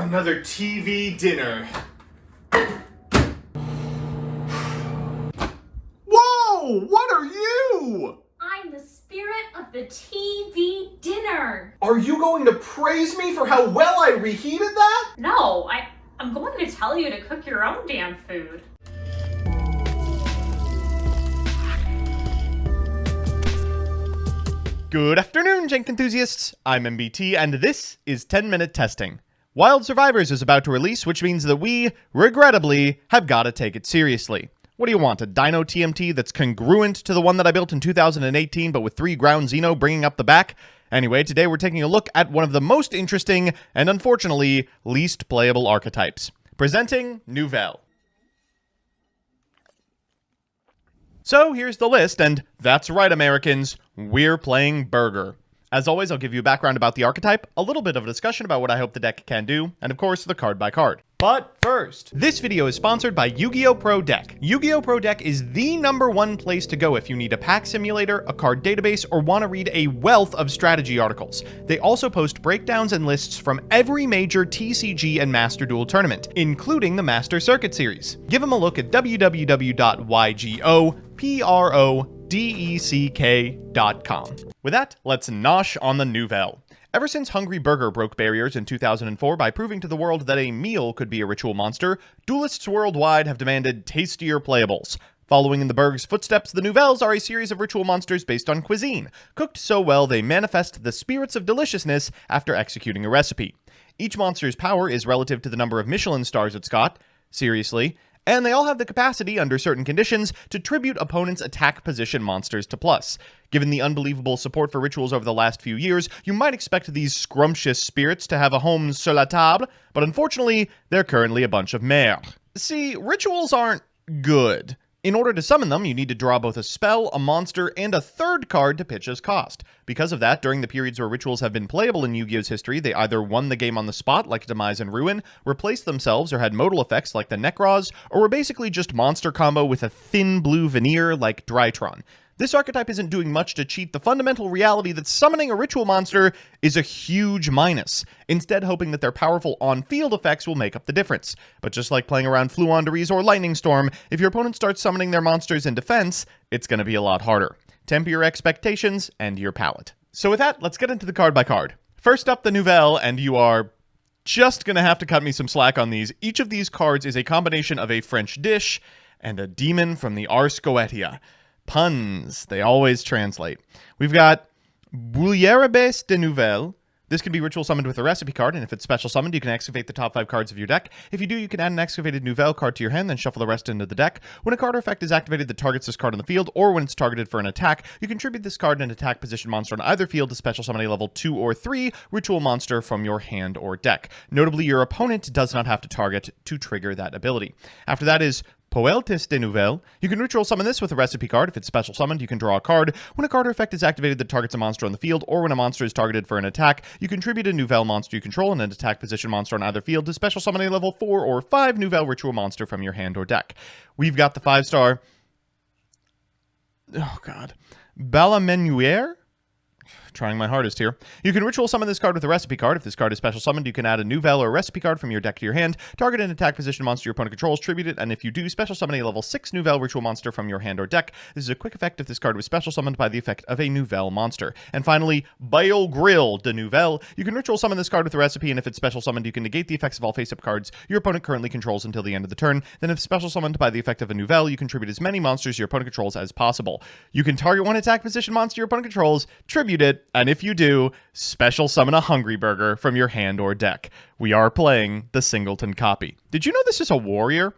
Another TV dinner. Whoa! What are you? I'm the spirit of the TV dinner. Are you going to praise me for how well I reheated that? No, I'm going to tell you to cook your own damn food. Good afternoon, Jank enthusiasts. I'm MBT, and this is 10-Minute Testing. Wild Survivors is about to release, which means that we, regrettably, have got to take it seriously. What do you want, a Dino TMT that's congruent to the one that I built in 2018, but with 3 ground Xeno bringing up the back? Anyway, today we're taking a look at one of the most interesting, and unfortunately, least playable archetypes. Presenting Nouvelles. So here's the list, and that's right, Americans, we're playing Burger. As always, I'll give you a background about the archetype, a little bit of a discussion about what I hope the deck can do, and of course, the card by card. But first, this video is sponsored by Yu-Gi-Oh! Pro Deck. Yu-Gi-Oh! Pro Deck is the #1 place to go if you need a pack simulator, a card database, or want to read a wealth of strategy articles. They also post breakdowns and lists from every major TCG and Master Duel tournament, including the Master Circuit series. Give them a look at www.ygoprodeck.com. With that, let's nosh on the Nouvelle. Ever since Hungry Burger broke barriers in 2004 by proving to the world that a meal could be a ritual monster, duelists worldwide have demanded tastier playables. Following in the Berg's footsteps, the Nouvelles are a series of ritual monsters based on cuisine, cooked so well they manifest the spirits of deliciousness after executing a recipe. Each monster's power is relative to the number of Michelin stars it's got, seriously, and they all have the capacity, under certain conditions, to tribute opponents' attack position monsters to plus. Given the unbelievable support for rituals over the last few years, you might expect these scrumptious spirits to have a home sur la table, but unfortunately, they're currently a bunch of merde. See, rituals aren't good. In order to summon them, you need to draw both a spell, a monster, and a third card to pitch as cost. Because of that, during the periods where rituals have been playable in Yu-Gi-Oh's history, they either won the game on the spot, like Demise and Ruin, replaced themselves or had modal effects like the Necroz, or were basically just monster combo with a thin blue veneer like Drytron. This archetype isn't doing much to cheat the fundamental reality that summoning a ritual monster is a huge minus, instead hoping that their powerful on-field effects will make up the difference. But just like playing around Fluonderies or Lightning Storm, if your opponent starts summoning their monsters in defense, it's going to be a lot harder. Temper your expectations and your palate. So with that, let's get into the card by card. First up, the Nouvelle, and you are just going to have to cut me some slack on these. Each of these cards is a combination of a French dish and a demon from the Ars Goetia. Puns, they always translate. We've got Bouillabaisse de Nouvelles. This can be ritual summoned with a recipe card, and if it's special summoned, you can excavate the top 5 cards of your deck. If you do, you can add an excavated Nouvelle card to your hand, then shuffle the rest into the deck. When a card or effect is activated that targets this card on the field, or when it's targeted for an attack, you contribute this card and attack position monster on either field to special summon a level 2 or 3 ritual monster from your hand or deck. Notably, your opponent does not have to target to trigger that ability. After that is Poeltis de Nouvelles. You can ritual summon this with a recipe card. If it's special summoned, you can draw a card. When a card or effect is activated that targets a monster on the field, or when a monster is targeted for an attack, you contribute a Nouvelle monster you control and an attack position monster on either field to special summon a level 4 or 5 Nouvelle ritual monster from your hand or deck. We've got the 5-star... Oh, God. Balamenuere? Trying my hardest here. You can ritual summon this card with a recipe card. If this card is special summoned, you can add a Nouvelle or a recipe card from your deck to your hand, target an attack position monster your opponent controls, tribute it, and if you do, special summon a level 6 Nouvelle ritual monster from your hand or deck. This is a quick effect if this card was special summoned by the effect of a Nouvelle monster. And finally, Bale Grill de Nouvelle. You can ritual summon this card with a recipe, and if it's special summoned, you can negate the effects of all face-up cards your opponent currently controls until the end of the turn. Then if special summoned by the effect of a Nouvelle, you contribute as many monsters your opponent controls as possible. You can target one attack position monster your opponent controls, tribute it, and if you do, special summon a Hungry Burger from your hand or deck. We are playing the Singleton copy. Did you know this is a warrior?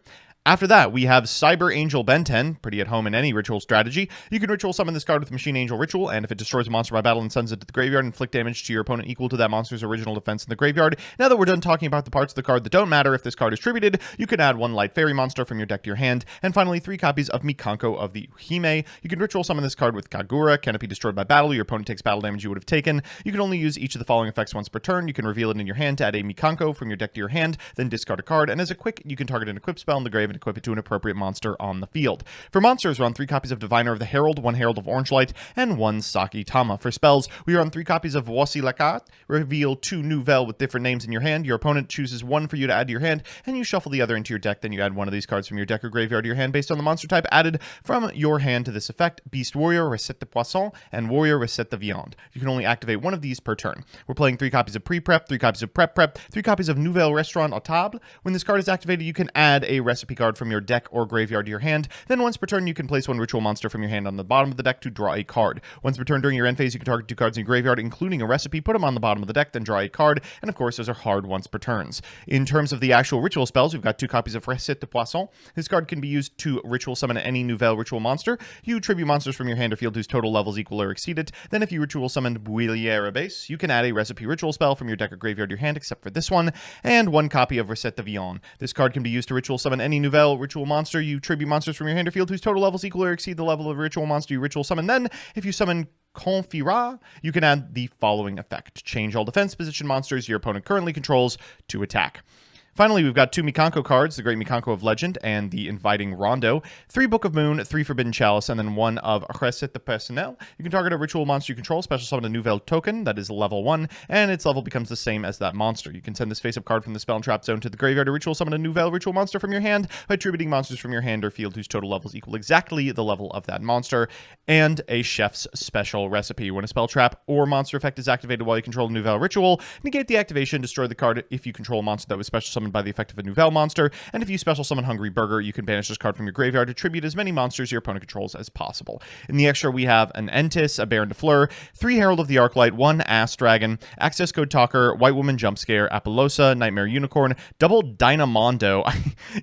After that, we have Cyber Angel Ben 10, pretty at home in any ritual strategy. You can ritual summon this card with Machine Angel Ritual, and if it destroys a monster by battle and sends it to the graveyard, inflict damage to your opponent equal to that monster's original defense in the graveyard. Now that we're done talking about the parts of the card that don't matter, if this card is tributed, you can add 1 Light Fairy monster from your deck to your hand, and finally 3 copies of Mikanko of the Uhime. You can ritual summon this card with Kagura. Can it be destroyed by battle? Your opponent takes battle damage you would have taken. You can only use each of the following effects once per turn. You can reveal it in your hand to add a Mikanko from your deck to your hand, then discard a card, and as a quick, you can target an equip spell in the grave and equip it to an appropriate monster on the field. For monsters, we're on 3 copies of Diviner of the Herald, 1 Herald of Orange Light, and 1 Sakitama. For spells, we are on 3 copies of Voici la Carte. Reveal 2 Nouvelles with different names in your hand. Your opponent chooses 1 for you to add to your hand, and you shuffle the other into your deck. Then you add 1 of these cards from your deck or graveyard to your hand based on the monster type added from your hand to this effect. Beast Warrior, Recette de Poisson, and Warrior, Recette de Viande. You can only activate 1 of these per turn. We're playing 3 copies of Pre-Prep, 3 copies of Prep, 3 copies of Nouvelle Restaurant à Table. When this card is activated, you can add a recipe card from your deck or graveyard to your hand. Then once per turn, you can place 1 ritual monster from your hand on the bottom of the deck to draw a card. Once per turn during your end phase, you can target 2 cards in your graveyard, including a recipe, put them on the bottom of the deck, then draw a card. And of course, those are hard once per turns. In terms of the actual ritual spells, we've got 2 copies of Recette de Poisson. This card can be used to ritual summon any Nouvelle ritual monster. You tribute monsters from your hand or field whose total levels equal or exceed it. Then if you ritual summoned Bouilliere base, you can add a recipe ritual spell from your deck or graveyard to your hand, except for this one, and 1 copy of Recette de Viande. This card can be used to ritual summon any Nouvelle ritual monster. You tribute monsters from your hand or field whose total levels equal or exceed the level of a ritual monster you ritual summon. Then, if you summon Confira, you can add the following effect. Change all defense position monsters your opponent currently controls to attack. Finally, we've got 2 Mikanko cards, the Great Mikanko of Legend and the Inviting Rondo, 3 Book of Moon, 3 Forbidden Chalice, and then 1 of Recette de Personnel. You can target a ritual monster you control, special summon a Nouvelle token that is level 1, and its level becomes the same as that monster. You can send this face-up card from the spell and trap zone to the graveyard to ritual summon a Nouvelle ritual monster from your hand by attributing monsters from your hand or field whose total levels equal exactly the level of that monster, and a Chef's Special Recipe. When a spell trap or monster effect is activated while you control a Nouvelle ritual, negate the activation, destroy the card if you control a monster that was special summoned by the effect of a Nouvelle monster, and if you special summon Hungry Burger, you can banish this card from your graveyard to tribute as many monsters your opponent controls as possible. In the extra, we have an Entis, a Baron de Fleur, 3 Herald of the Arclight, 1 Ass Dragon, Access Code Talker, White Woman Jump Scare, Apollosa, Nightmare Unicorn, double Dynamondo.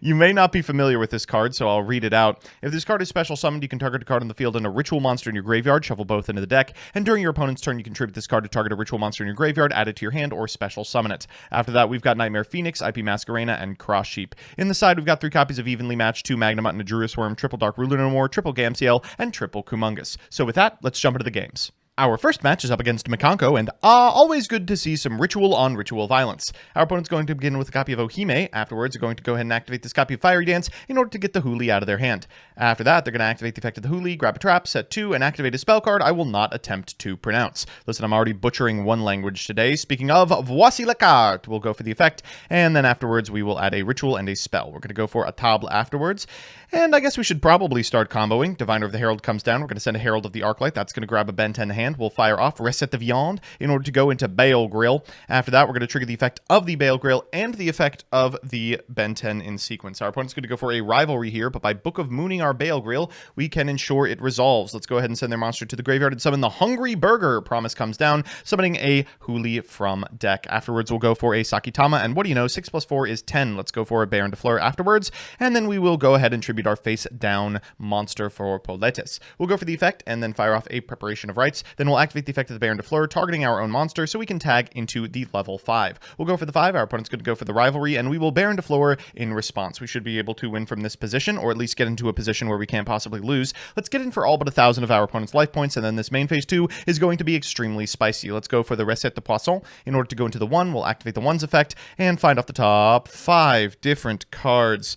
You may not be familiar with this card, so I'll read it out. If this card is special summoned, you can target a card on the field and a ritual monster in your graveyard, shuffle both into the deck, and during your opponent's turn, you can tribute this card to target a ritual monster in your graveyard, add it to your hand, or special summon it. After that, we've got Nightmare Phoenix, IP Masquerena, and Cross Sheep. In the side, we've got 3 copies of Evenly Matched, 2 Magnemut and a Druris Worm, triple Dark Ruler No More, triple Gamciel, and triple Kumungus. So with that, let's jump into the games. Our first match is up against Mikanko, and always good to see some ritual on ritual violence. Our opponent's going to begin with a copy of Ohime. Afterwards, they're going to go ahead and activate this copy of Fiery Dance in order to get the Huli out of their hand. After that, they're going to activate the effect of the Huli, grab a trap, set 2, and activate a spell card I will not attempt to pronounce. Listen, I'm already butchering one language today. Speaking of, Voici la Carte. We'll go for the effect, and then afterwards, we will add a ritual and a spell. We're going to go for a table afterwards, and I guess we should probably start comboing. Diviner of the Herald comes down. We're going to send a Herald of the Arclight. That's going to grab a Ben 10 hand. We'll fire off Recette de Viande in order to go into Bale Grill. After that, we're going to trigger the effect of the Bale Grill and the effect of the Ben 10 in sequence. Our opponent's going to go for a rivalry here, but by Book of Mooning our Bale Grill, we can ensure it resolves. Let's go ahead and send their monster to the graveyard and summon the Hungry Burger. Promise comes down, summoning a Huli from deck. Afterwards, we'll go for a Sakitama, and what do you know, 6 plus 4 is 10. Let's go for a Baron de Fleur afterwards, and then we will go ahead and tribute our face down monster for Poletis. We'll go for the effect and then fire off a Preparation of Rites. Then we'll activate the effect of the Baron de Fleur, targeting our own monster so we can tag into the level 5. We'll go for the 5. Our opponent's going to go for the rivalry, and we will Baron de Fleur in response. We should be able to win from this position, or at least get into a position where we can't possibly lose. Let's get in for all but 1,000 of our opponent's life points, and then this main phase 2 is going to be extremely spicy. Let's go for the Recette de Poisson. In order to go into the 1, we'll activate the 1's effect and find off the top 5 different cards.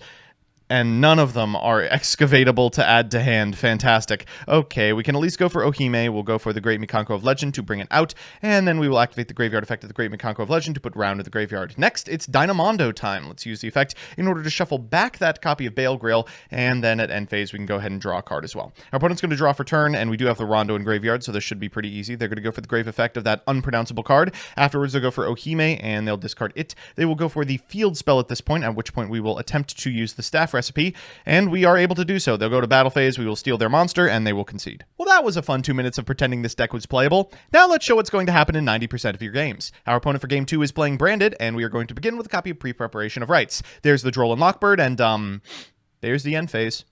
And none of them are excavatable to add to hand. Fantastic. Okay, we can at least go for Ohime. We'll go for the Great Mikanko of Legend to bring it out, and then we will activate the graveyard effect of the Great Mikanko of Legend to put round to the graveyard. Next, it's Dynamondo time. Let's use the effect in order to shuffle back that copy of Bale Grill, and then at end phase, we can go ahead and draw a card as well. Our opponent's going to draw for turn, and we do have the Rondo in graveyard, so this should be pretty easy. They're going to go for the grave effect of that unpronounceable card. Afterwards, they'll go for Ohime, and they'll discard it. They will go for the field spell at this point, at which point we will attempt to use the staff recipe, and we are able to do so. They'll go to battle phase, we will steal their monster, and they will concede. Well, that was a fun 2 minutes of pretending this deck was playable. Now let's show what's going to happen in 90% of your games. Our opponent for game 2 is playing Branded, and we are going to begin with a copy of Pre-Preparation of Rites. There's the Droll and Lockbird, and there's the end phase.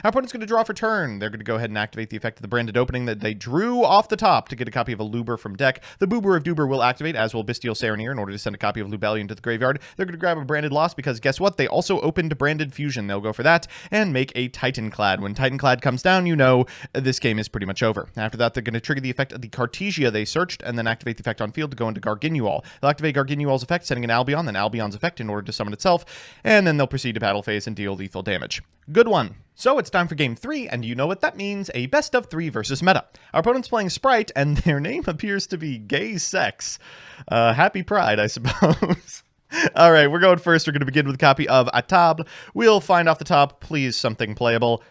Our opponent's going to draw for turn. They're going to go ahead and activate the effect of the branded opening that they drew off the top to get a copy of a Luber from deck. The Boober of Duber will activate, as will Bestial Sereneer, in order to send a copy of Lubellion to the graveyard. They're going to grab a branded loss because guess what? They also opened branded fusion. They'll go for that and make a Titanclad. When Titanclad comes down, you know this game is pretty much over. After that, they're going to trigger the effect of the Cartesia they searched and then activate the effect on field to go into Garginual. They'll activate Garginual's effect, sending an Albion, then Albion's effect in order to summon itself, and then they'll proceed to battle phase and deal lethal damage. Good one. So it's time for game 3, and you know what that means, a best of 3 versus meta. Our opponent's playing Sprite, and their name appears to be Gay Sex. Happy Pride, I suppose. All right, we're going first. We're going to begin with a copy of A Table. We'll find off the top, please, something playable.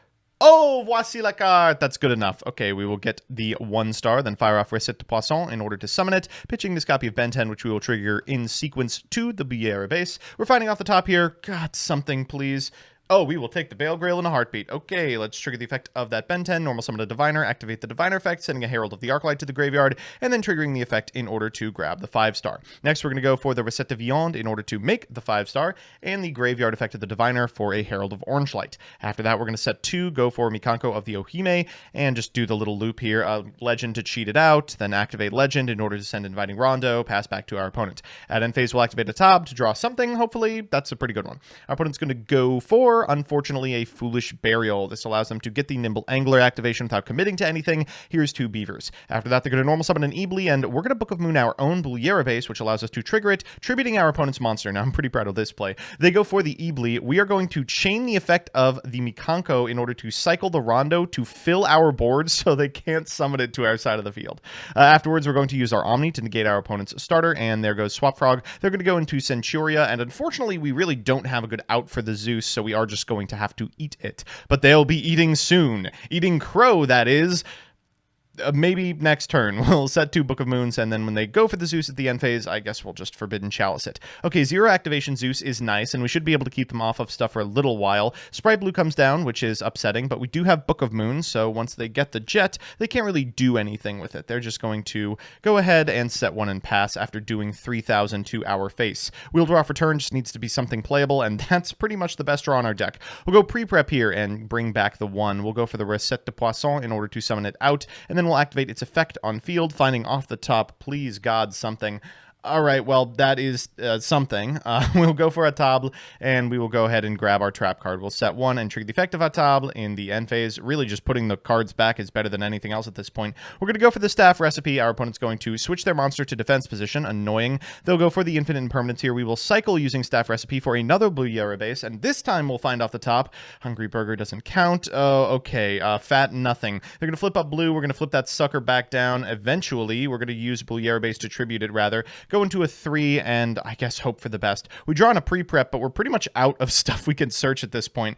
Oh, voici la carte. That's good enough. Okay, we will get the 1-star, then fire off Recette de Poisson in order to summon it, pitching this copy of Ben 10, which we will trigger in sequence to the Bouillere base. We're finding off the top here. God, something, please. Oh, we will take the Bale Grail in a heartbeat. Okay, let's trigger the effect of that Ben 10, normal summon a Diviner, activate the Diviner effect, sending a Herald of the Arclight to the graveyard, and then triggering the effect in order to grab the 5-star. Next, we're going to go for the Recette de Viande in order to make the 5-star, and the graveyard effect of the Diviner for a Herald of Orangelight. After that, we're going to set 2, go for Mikanko of the Ohime, and just do the little loop here, Legend to cheat it out, then activate Legend in order to send Inviting Rondo, pass back to our opponent. At end phase, we'll activate a Tab to draw something, hopefully. That's a pretty good one. Our opponent's going to go for, unfortunately, a Foolish Burial. This allows them to get the Nimble Angler activation without committing to anything. Here's 2 Beavers. After that, they're going to normal summon an Eebly, and we're going to Book of Moon our own Bouillere base, which allows us to trigger it, tributing our opponent's monster. Now, I'm pretty proud of this play. They go for the Eebly. We are going to chain the effect of the Mikanko in order to cycle the Rondo to fill our board so they can't summon it to our side of the field. Afterwards, we're going to use our Omni to negate our opponent's starter, and there goes Swap Frog. They're going to go into Centuria, and unfortunately, we really don't have a good out for the Zeus, so we are just going to have to eat it. But they'll be eating soon. Eating crow, that is. Maybe next turn. We'll set 2 Book of Moons, and then when they go for the Zeus at the end phase, I guess we'll just Forbidden Chalice it. Okay, 0 activation Zeus is nice, and we should be able to keep them off of stuff for a little while. Sprite Blue comes down, which is upsetting, but we do have Book of Moons, so once they get the Jet, they can't really do anything with it. They're just going to go ahead and set 1 and pass after doing 3,000 to our face. We'll draw for turn, just needs to be something playable, and that's pretty much the best draw on our deck. We'll go pre-prep here and bring back the 1. We'll go for the Recette de Poisson in order to summon it out, and then we'll activate its effect on field, finding off the top, please God, something. All right, well, that is something. We'll go for a Table, and we will go ahead and grab our trap card. We'll set 1 and trigger the effect of a Table in the end phase. Really, just putting the cards back is better than anything else at this point. We're going to go for the Staff recipe. Our opponent's going to switch their monster to defense position. Annoying. They'll go for the Infinite Impermanence here. We will cycle using Staff recipe for another Bouillere base, and this time we'll find off the top. Hungry Burger doesn't count. Oh, okay. Fat nothing. They're going to flip up blue. We're going to flip that sucker back down. Eventually, we're going to use Bouillere base to tribute it, rather. Go into a 3 and I guess hope for the best. We draw on a pre-prep, but we're pretty much out of stuff we can search at this point.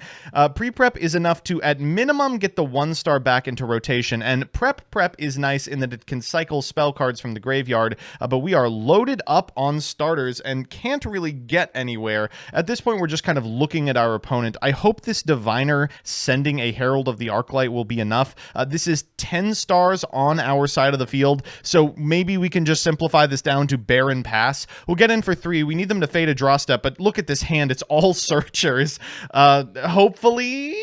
Pre-prep is enough to, at minimum, get the 1-star back into rotation, and prep is nice in that it can cycle spell cards from the graveyard, but we are loaded up on starters and can't really get anywhere. At this point, we're just kind of looking at our opponent. I hope this Diviner sending a Herald of the Arclight will be enough. This is 10 stars on our side of the field, so maybe we can just simplify this down to Baron Pass. We'll get in for 3. We need them to fade a draw step, but look at this hand. It's all searchers. Hopefully...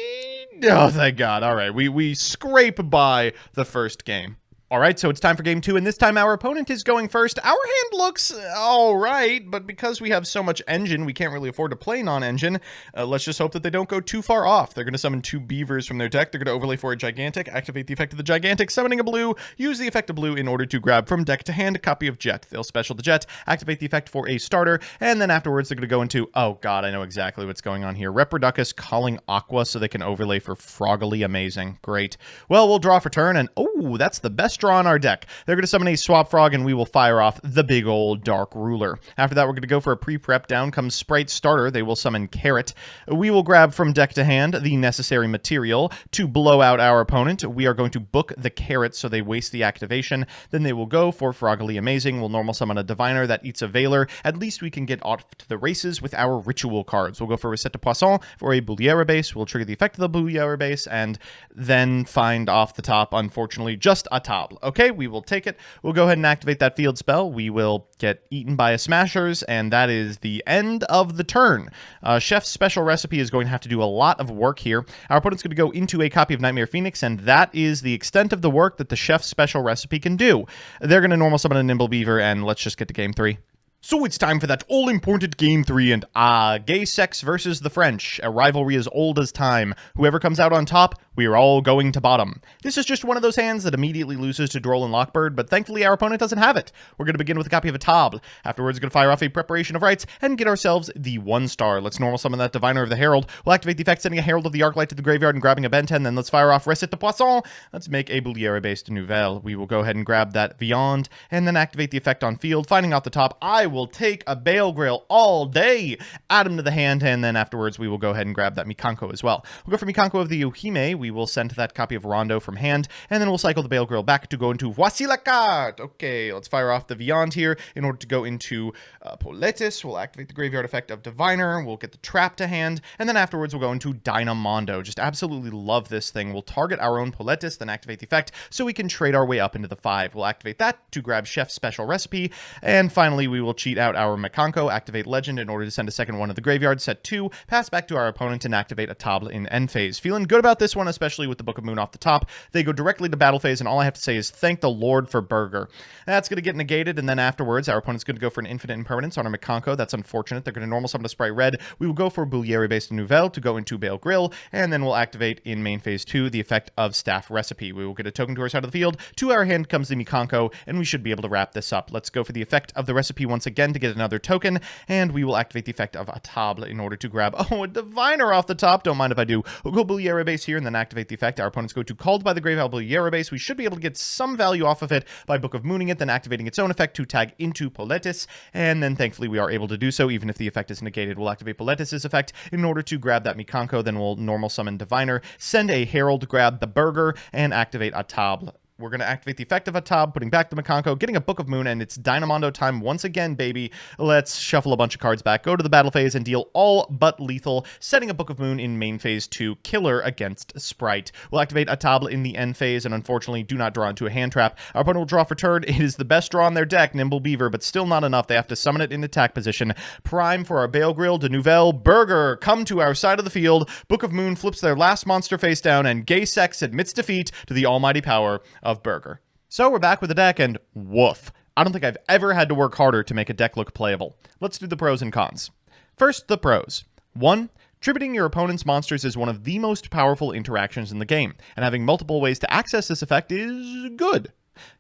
Oh, thank God. All right, we scrape by the first game. All right, so it's time for game 2, and this time our opponent is going first. Our hand looks all right, but because we have so much engine, we can't really afford to play non-engine. Let's just hope that they don't go too far off. They're going to summon 2 Beavers from their deck. They're going to overlay for a Gigantic, activate the effect of the Gigantic, summoning a blue, use the effect of blue in order to grab from deck to hand a copy of Jet. They'll special the Jet, activate the effect for a starter, and then afterwards they're going to go into, oh God, I know exactly what's going on here. Reproducus calling Aqua so they can overlay for Froggily. Amazing. Great. Well, we'll draw for turn, and oh, that's the best draw on our deck. They're going to summon a Swap Frog, and we will fire off the big old Dark Ruler. After that, we're going to go for a pre-prep. Down comes Sprite Starter. They will summon Carrot. We will grab from deck to hand the necessary material to blow out our opponent. We are going to book the Carrot, so they waste the activation. Then they will go for Froggily Amazing. We'll normal summon a Diviner that eats a Veiler. At least we can get off to the races with our ritual cards. We'll go for Recette de Poisson for a Bouillere base. We'll trigger the effect of the Bouillere base, and then find off the top, unfortunately, just a Table. table. Okay, we will take it. We'll go ahead and activate that field spell. We will get eaten by a Smashers, and that is the end of the turn. Chef's special recipe is going to have to do a lot of work here. Our opponent's going to go into a copy of Nightmare Phoenix, and that is the extent of the work that the Chef's special recipe can do. They're going to normal summon a Nimble Beaver, and let's just get to game 3. So it's time for that all-important Game 3, and gay sex versus the French, a rivalry as old as time. Whoever comes out on top, we are all going to bottom. This is just one of those hands that immediately loses to Droll and Lockbird, but thankfully our opponent doesn't have it. We're going to begin with a copy of a table. Afterwards, we're going to fire off a Preparation of Rites and get ourselves the 1-star. Let's normal summon that Diviner of the Herald. We'll activate the effect, sending a Herald of the Arclight to the graveyard and grabbing a Ben 10, then let's fire off Recette de Poisson. Let's make a Bouliere-based Nouvelle. We will go ahead and grab that Viand, and then activate the effect on field. Finding off the top, I will take a Bale Grill all day, add him to the hand, and then afterwards we will go ahead and grab that Mikanko as well. We'll go for Mikanko of the Yohime. We will send that copy of Rondo from hand, and then we'll cycle the Bale Grill back to go into Voici la carte. Okay, let's fire off the Viand here in order to go into Poletis. We'll activate the graveyard effect of Diviner. We'll get the trap to hand, and then afterwards we'll go into Dynamondo. Just absolutely love this thing. We'll target our own Poletis, then activate the effect so we can trade our way up into the 5. We'll activate that to grab Chef's special recipe, and finally we will cheat out our Mikanko, activate Legend in order to send a second one to the graveyard, set 2, pass back to our opponent, and activate a table in end phase. Feeling good about this one, especially with the Book of Moon off the top. They go directly to battle phase, and all I have to say is thank the Lord for Burger. That's going to get negated, and then afterwards, our opponent's going to go for an infinite impermanence on our Mikanko. That's unfortunate. They're going to normal summon a Sprite Red. We will go for Bouliere-based Nouvelle to go into Bale Grill, and then we'll activate in main phase 2 the effect of Staff Recipe. We will get a token to our side of the field. To our hand comes the Mikanko, and we should be able to wrap this up. Let's go for the effect of the recipe once again to get another token, and we will activate the effect of a table in order to grab, a Diviner off the top. Don't mind if I do. We'll go Bouliere base here and then activate the effect. Our opponents go to Called by the Grave Bouliere base. We should be able to get some value off of it by Book of Mooning it, then activating its own effect to tag into Poletis, and then thankfully we are able to do so. Even if the effect is negated, we'll activate Poletis' effect in order to grab that Mikanko, then we'll normal summon Diviner, send a Herald, grab the Burger, and activate a table. We're going to activate the effect of a tab, putting back the Mikanko, getting a Book of Moon, and it's Dynamondo time once again, baby. Let's shuffle a bunch of cards back, go to the battle phase, and deal all but lethal, setting a Book of Moon in main phase 2, killer against Sprite. We'll activate a table in the end phase, and unfortunately do not draw into a hand trap. Our opponent will draw for turn. It is the best draw on their deck, Nimble Beaver, but still not enough. They have to summon it in attack position. Prime for our Bale Grill, de Nouvelle, Burger, come to our side of the field. Book of Moon flips their last monster face down, and Gay Sex admits defeat to the almighty power of Burger. So we're back with the deck, and woof. I don't think I've ever had to work harder to make a deck look playable. Let's do the pros and cons. First, the pros. 1. Tributing your opponent's monsters is one of the most powerful interactions in the game, and having multiple ways to access this effect is good.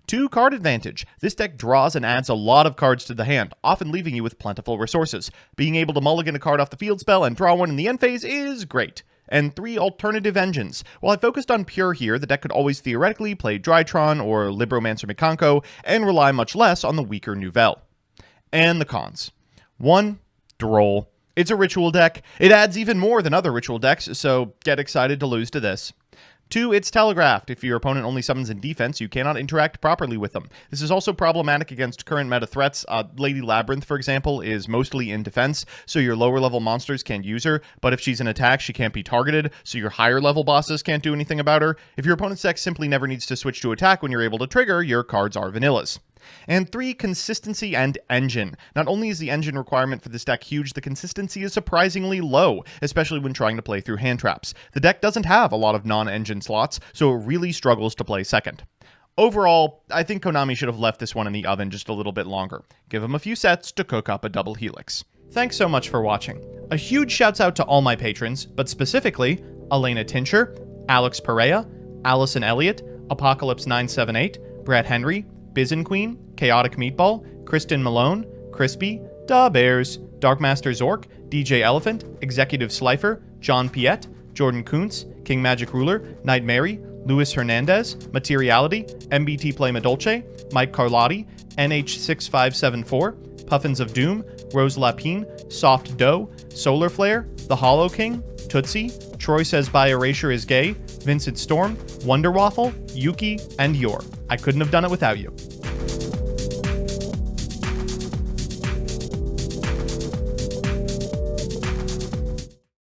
2. Card advantage. This deck draws and adds a lot of cards to the hand, often leaving you with plentiful resources. Being able to mulligan a card off the field spell and draw one in the end phase is great. And 3. Alternative engines. While I focused on Pure here, the deck could always theoretically play Drytron or Libromancer Mikanko and rely much less on the weaker Nouvelle. And the cons. 1. Droll. It's a ritual deck. It adds even more than other ritual decks, so get excited to lose to this. 2. It's telegraphed. If your opponent only summons in defense, you cannot interact properly with them. This is also problematic against current meta threats. Lady Labyrinth, for example, is mostly in defense, so your lower level monsters can't use her, but if she's in attack, she can't be targeted, so your higher level bosses can't do anything about her. If your opponent's deck simply never needs to switch to attack when you're able to trigger, your cards are vanillas. And 3. Consistency and engine. Not only is the engine requirement for this deck huge, the consistency is surprisingly low, especially when trying to play through hand traps. The deck doesn't have a lot of non-engine slots, so it really struggles to play second. Overall, I think Konami should have left this one in the oven just a little bit longer. Give them a few sets to cook up a double helix. Thanks so much for watching. A huge shouts out to all my patrons, but specifically Elena Tincher, Alex Perea, Allison Elliott, Apocalypse978, Brett Henry, Bizen Queen, Chaotic Meatball, Kristen Malone, Crispy, Da Bears, Darkmaster Zork, DJ Elephant, Executive Slifer, John Piet, Jordan Kuntz, King Magic Ruler, Night Mary, Luis Hernandez, Materiality, MBT Play Madolce, Mike Carlotti, NH6574, Puffins of Doom, Rose Lapine, Soft Dough, Solar Flare, The Hollow King, Tootsie, Troy Says By Erasure is Gay, Vincent Storm, Wonder Waffle, Yuki, and Yor. I couldn't have done it without you.